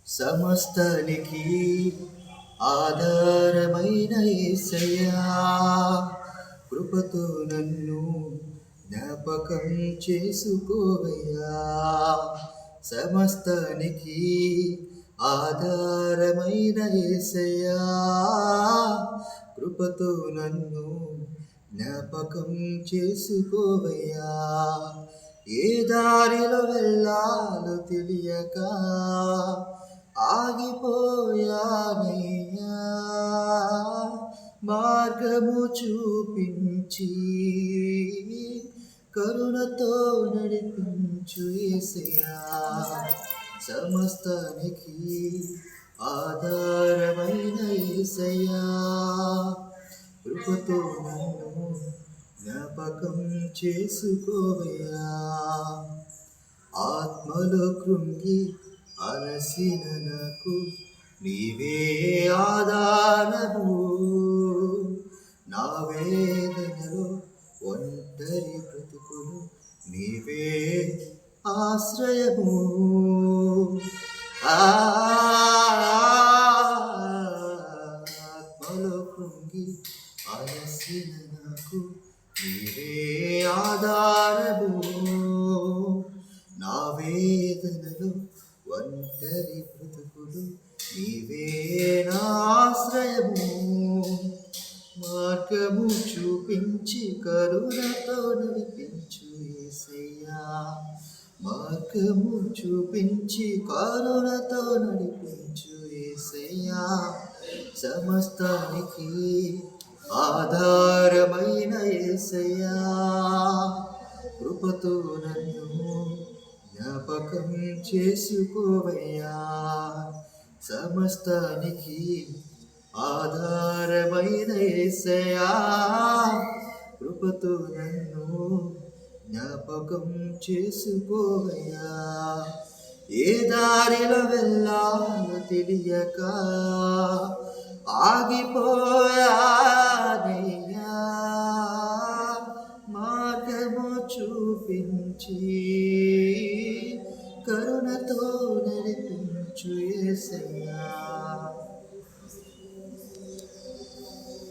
సమస్తానికి ఆధారమైన యేసయ్యా, కృపతో నన్ను జ్ఞాపకం చేసుకోవయ్యా. సమస్తానికి ఆధారమైన యేసయ్యా, కృపతో నన్ను జ్ఞాపకం చేసుకోవయ్యా. ఏ దారిలో వెళ్ళాలో తెలియక ఆగిపోయానయ్యా, మార్గము చూపించి కరుణతో నడిపించు యేసయ్యా. సమస్తానికి ఆధారమైన యేసయ్యా, కృపతో నన్ను జ్ఞాపకం చేసుకోవయ్యా. ఆత్మలో కృంగి అలసిన నాకు నీవే ఆధారము, నా వేదనలో ఒంటరి బ్రతుకులు నీవే ఆశ్రయము. ఆత్మలో కృంగి అలసిన నాకు నీవే ఆధారము, నా వేదనలో ఒంటరి బ్రతుకులు నీవే నా ఆశ్రయము. మార్గము చూపించి కరుణతో నడిపించు యేసయ్యా, మార్గము చూపించి కరుణతో నడిపించు యేసయ్యా. సమస్తానికి ఆధారమైన యేసయ్యా, కృపతో నన్ను జ్ఞాపకం చేసుకోవయ్యా. సమస్తానికి ఆధారమైన యేసయ్యా, కృపతో నన్ను జ్ఞాపకం చేసుకోవయ్యా. ఏ దారిలో వెళ్ళాలో తెలియక ఆగిపోయానయ్యా, మార్గము చూపించి కరుణతో నడిపించు యేసయ్యా.